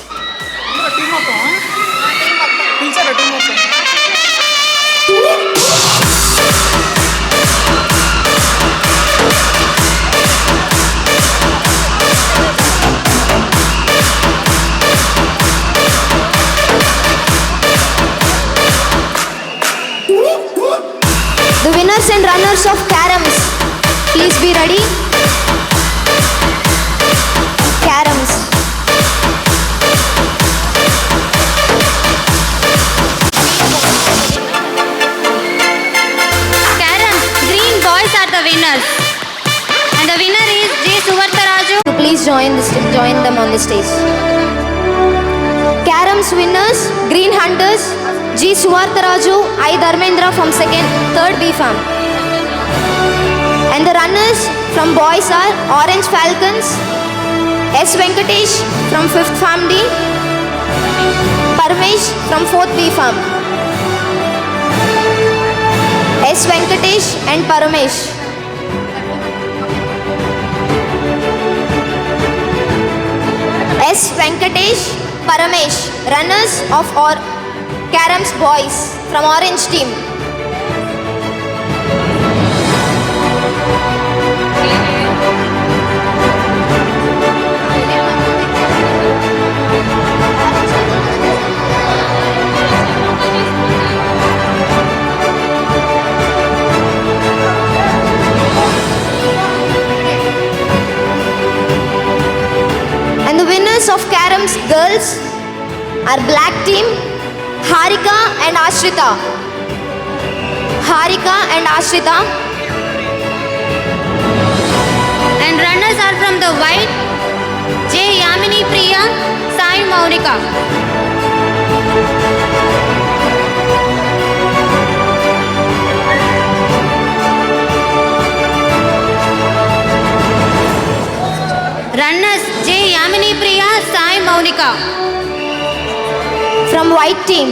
The winners and runners of Caroms, please be ready. Caroms. Caroms, green boys are the winners. And the winner is G. Suvartaraju. Please join them on the stage. Caroms winners, Green Hunters, G. Suvartaraju, I. Dharmendra from 3rd B Farm. And the runners from boys are Orange Falcons, S. Venkatesh from 5th Farm D, Parmesh from 4th B Farm. S. Venkatesh and Parmesh. S. Venkatesh, Paramesh, runners of Caroms boys from Orange team. And the winners of Caroms girls are black team, Harika and Ashrita. Harika and Ashrita. And runners are from the white, J. Yamini Priya, Sai Maunika. Runners J. Yamini Priya, Sai Maunika. From white team.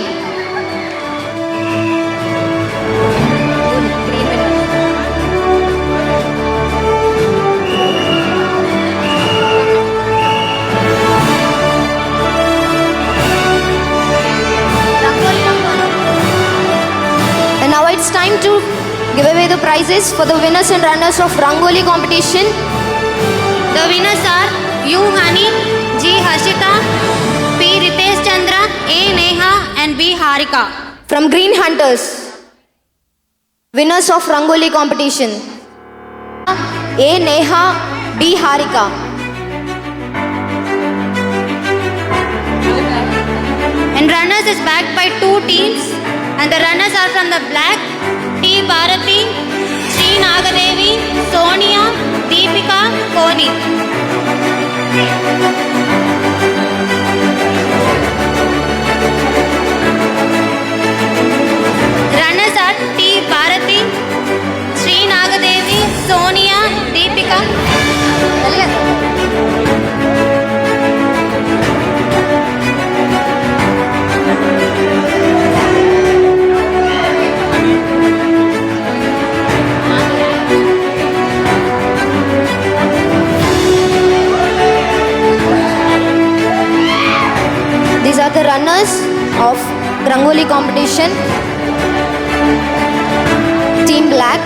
And now it's time to give away the prizes for the winners and runners of Rangoli competition. The winners are U. Hani, G. Harshita, P. Ritesh Chandra, A. Neha and B. Harika. From Green Hunters, winners of Rangoli competition, A. Neha, B. Harika. And runners is backed by 2 teams. And the runners are from the black, T. Bharati, Sri Nagadevi, Sonia, Deepika, Koni. Runners are T. Bharati, Sri Nagadevi, Sonia, Deepika. Rangoli competition, Team Black.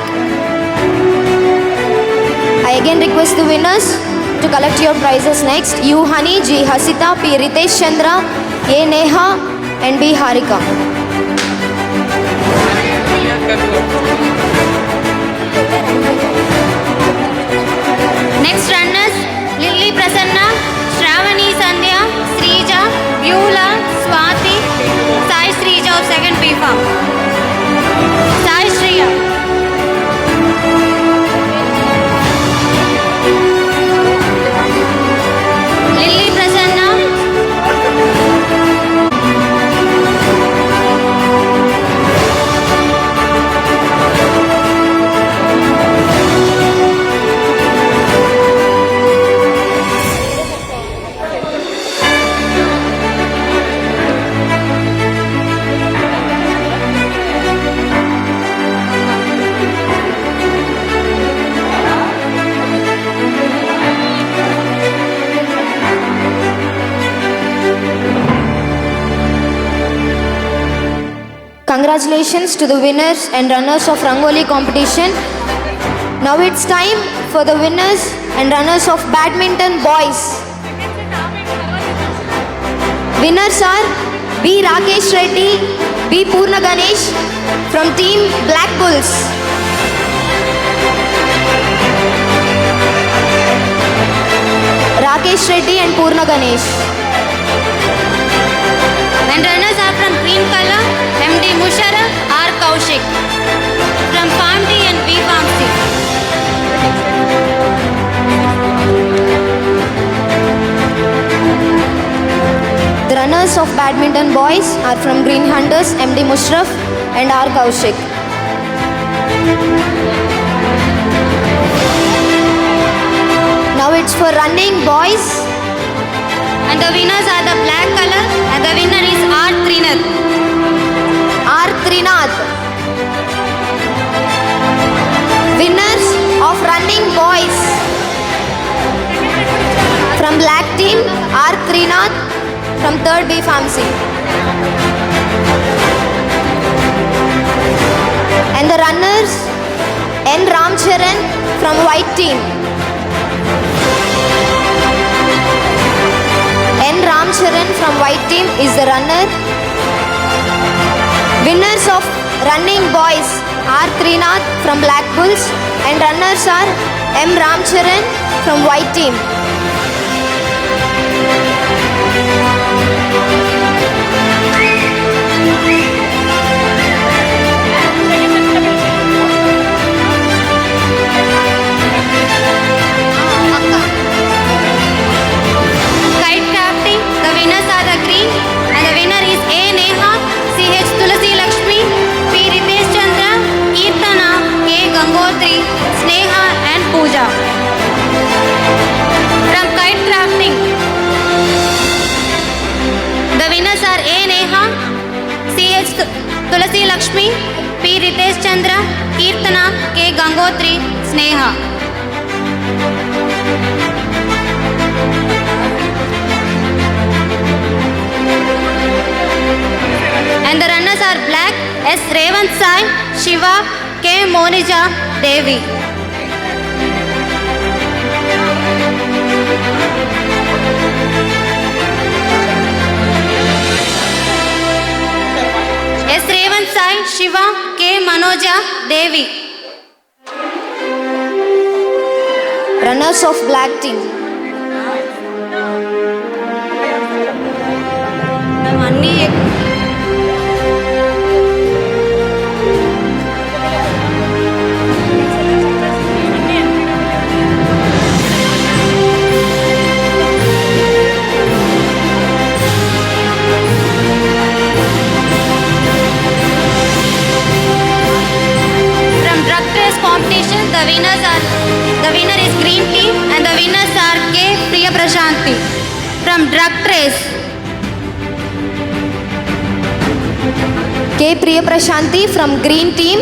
I again request the winners to collect your prizes next. U Honey, G Hasita, P Ritesh Chandra, A Neha and B Harika. Next runners, Lily Prasanna, Shravani Sandhya, Srija, Beulah, Swati, Sai Srija of 2nd B Farm. Sai Shriya. Lily Prasanna. Congratulations to the winners and runners of Rangoli competition. Now it's time for the winners and runners of badminton boys. Winners are B. Rakesh Reddy, B. Purna Ganesh from Team Black Bulls. Rakesh Reddy and Purna Ganesh. And runners are from green color, MD Musharraf, R. Kaushik. From Farm D and B Farm C. The runners of badminton boys are from Green Hunters, MD Mushraf and R. Kaushik. Now it's for running boys. And the winners are the black color and the winner is R. Trinath. R. Trinath. Winners of running boys. From black team, R. Trinath from 3rd B Pharmacy. And the runners, N. Ramcharan from white team. N. Ramcharan from white team is the runner. Winners of running boys are Trinath from Black Bulls and runners are M. Ramcharan from white team. Kite crafting, the winners are the green and the winner is A. Neha, CH Tulasi Lakshmi, P. Ritesh Chandra, Kirtana, K. Gangotri, Sneha and Pooja. From kite crafting, the winners are A. Neha, CH Tulasi Lakshmi, P. Ritesh Chandra, Kirtana, K. Gangotri, Sneha. And the runners are black, S. Revant Sai, Shiva, K. Monija, Devi. S. Revant Sai, Shiva, K. Manoja, Devi. Runners of black team. Competition, the winner is green team and the winners are K. Priya Prashanti from drug trace. K. Priya Prashanti from green team,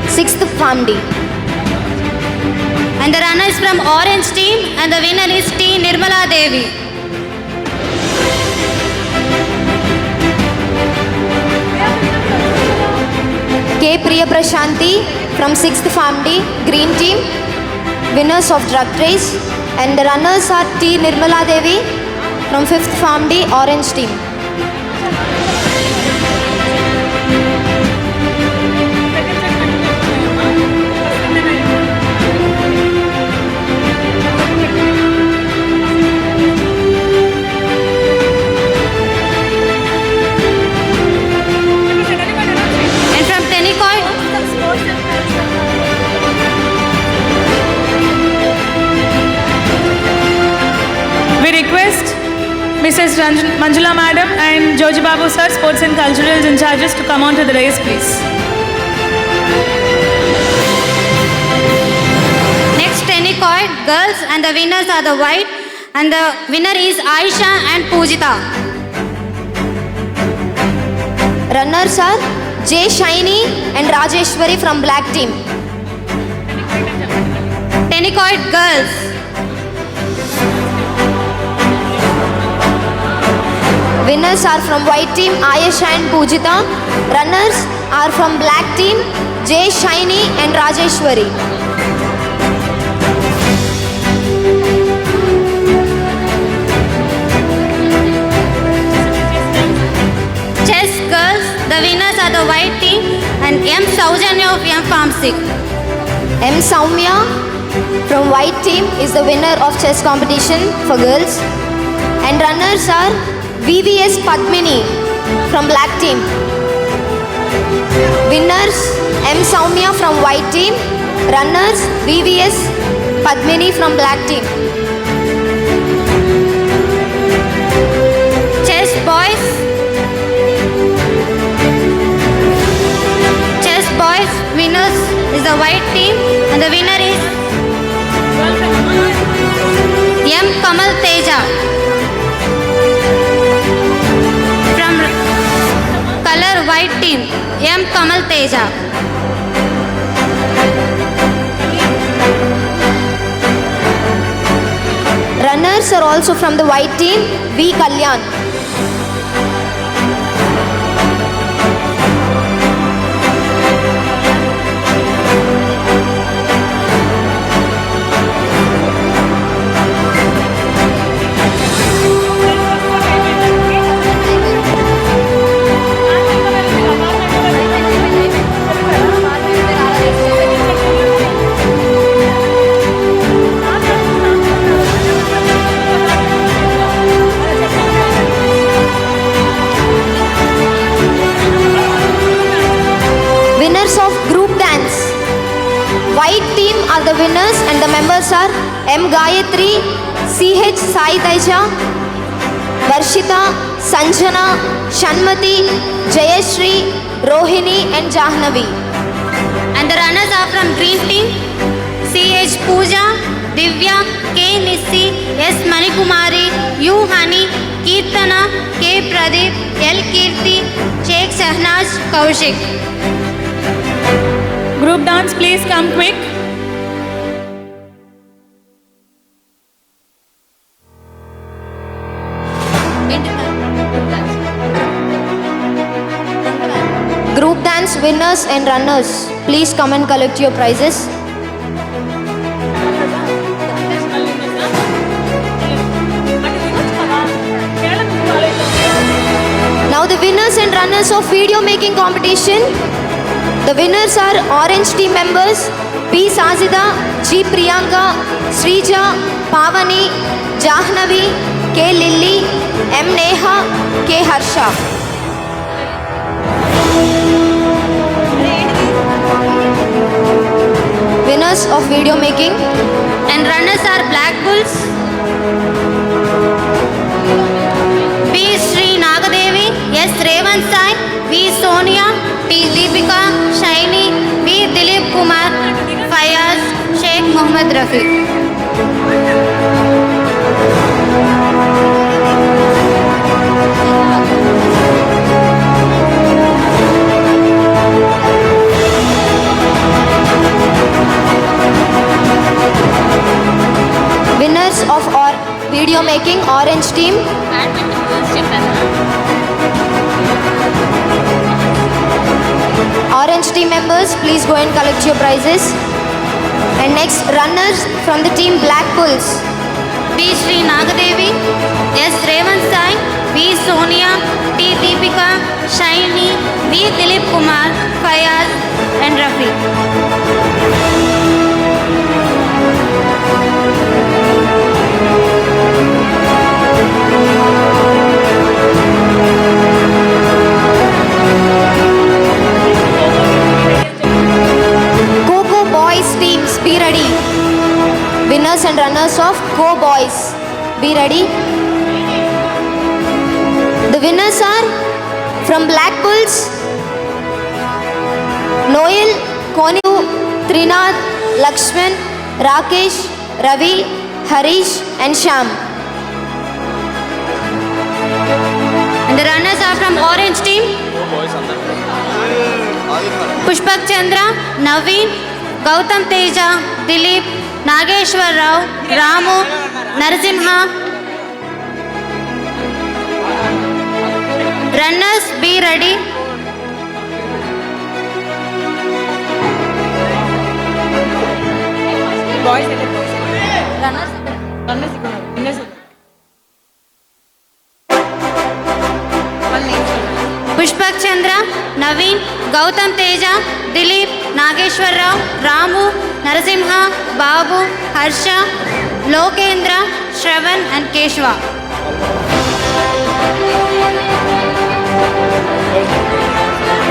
6th Farm D. And the runner is from orange team and the winner is T. Nirmala Devi. K. Priya Prashanti from 6th Farm D, Green Team, winners of drug race. And the runners are T. Nirmala Devi from 5th Farm D, Orange Team. And from Tennecoit, we request Mrs. Manjula Madam and Joji Babu Sir, Sports and Culturals in charges, to come on to the race, please. next Tennecoit girls, and the winners are the white, and the winner is Aisha and Pujita. Runners are J. Shiny and Rajeshwari from Black Team. Tennecoit girls. Winners are from White Team, Ayesha and Pujita. Runners are from Black Team, J. Shiny and Rajeshwari. Chess girls, the winners are the white team and M. Saujanya of M. Farmsick. M. Soumya from White Team is the winner of chess competition for girls. And runners are VVS Padmini from Black Team. Winners M. Soumya from White Team. Runners VVS Padmini from Black Team. Chess boys. Chess boys winners is the white team and the winner is M. Kamal Teja. From color white team, M. Kamal Teja. Runners are also from the White Team, V. Kalyan. Winners of group dance. White Team are the winners and the members are M. Gayatri, CH Sai Teja, Varshita, Sanjana, Shanmati, Jayashri, Rohini and Jahnavi. And the runners are from green team, CH Pooja, Divya, K. Nissi, S. Manikumari, U. Hani, Kirtana, K. Pradeep, L. Kirti, Sheikh Shahnaz, Kaushik. Group dance, please come quick. Group dance winners and runners, please come and collect your prizes. Now the winners and runners of video making competition. The winners are Orange Team members P. Sazida, G. Priyanka, Srija, Pavani, Jahnavi, K. Lilly, M. Neha, K. Harsha. Winners of video making. And runners are Black Bulls, P. Sri Nagadevi, S. Revan Sai, V. Sonia, T. Deepika, Shiny, V. Dilip Kumar, Fayaz, Sheikh Mohammed Rafi. Winners of our video making Orange Team. orange team members, please go and collect your prizes. And next, runners from the team Black Bulls. B. Sri Nagadevi, S. Revant Sai, B. Sonia, T. Deepika, Shaini, B. Dilip Kumar, Fayaz and Rafi. Coco Boys teams, be ready. Winners and runners of Go Boys, be ready. The winners are from Black Bulls, Noel, Konu, Trinath, Lakshman, Rakesh, Ravi, Harish and Sham. And the runners are from orange team. Pushpak Chandra, Naveen, Gautam Teja, Dilip, Nageshwar Rao, Ramu, Narasimha. Runners, be ready. Pushpak Chandra, Naveen, Gautam Teja, Dilip, Nageshwar Rao, Ramu, Narasimha, Babu, Harsha, Lokendra, Shravan and Keshwa.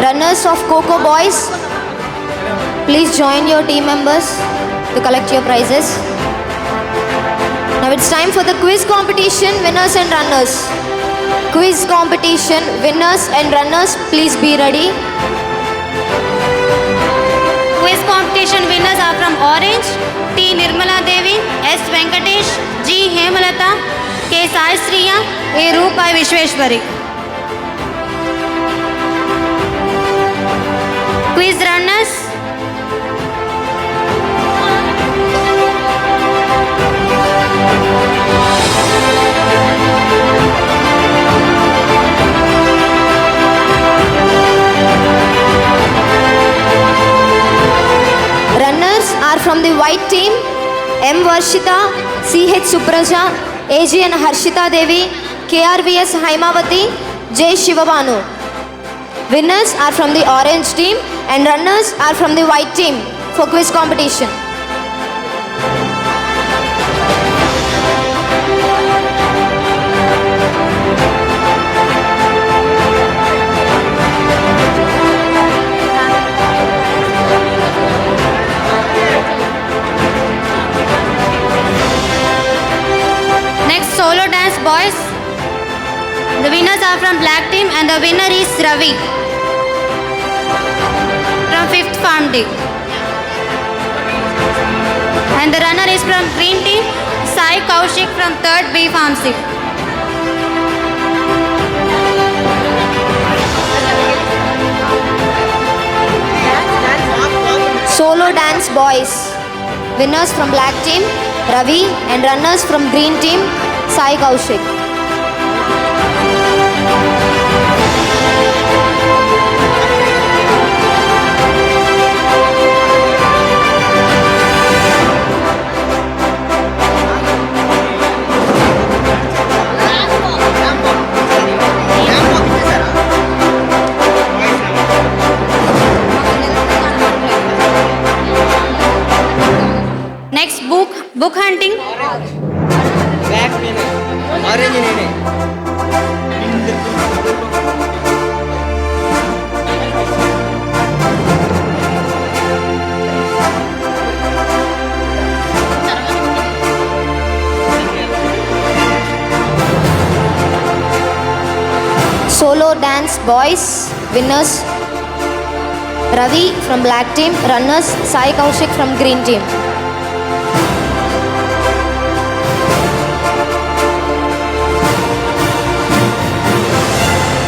Runners of Coco Boys, please join your team members to collect your prizes. Now it's time for the quiz competition, winners and runners. Quiz competition, winners and runners, please be ready. Quiz competition winners are from orange, T. Nirmala Devi, S. Venkatesh, G. Hemalata, K. Sai Sriya, A. Rupai Vishweshwari. Quiz runners. Runners are from the white team, M. Varshita, C.H. Supraja, A.G. and Harshita Devi, KRVS Haimavati, J. Shivabanu. Winners are from the orange team and runners are from the white team for quiz competition. Next, solo dance boys. The winners are from black team and the winner is Ravi from 5th Farm D. And the runner is from green team, Sai Kaushik from 3rd B Farm C. Solo dance boys. Winners from black team, Ravi, and runners from green team, Sai Kaushik. Next, book hunting. Solo dance boys. Winners Ravi from black team, runners Sai Kaushik from green team.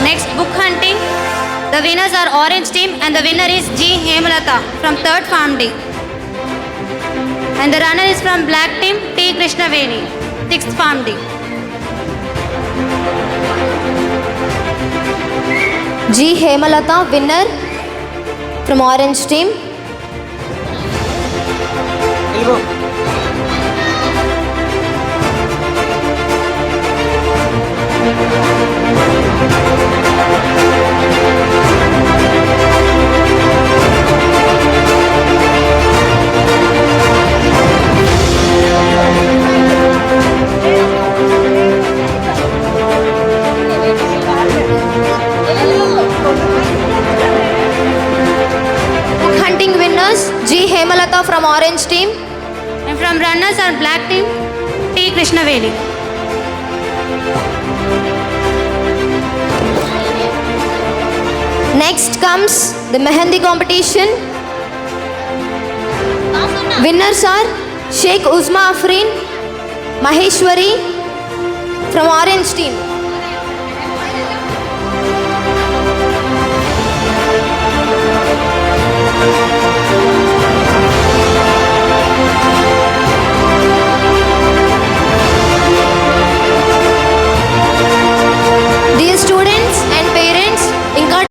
Next, book hunting. The winners are orange team and the winner is G. Hemalata from 3rd Farm D. And the runner is from black team, T. Krishnaveni, 6th Farm D. G. Hemalata, winner from orange team. Hunting winners G. Hemalata from orange team. And from runners are black team, T. Krishnaveli. Next comes the Mehendi competition. Winners are Sheikh Uzma Afreen, Maheshwari from orange team.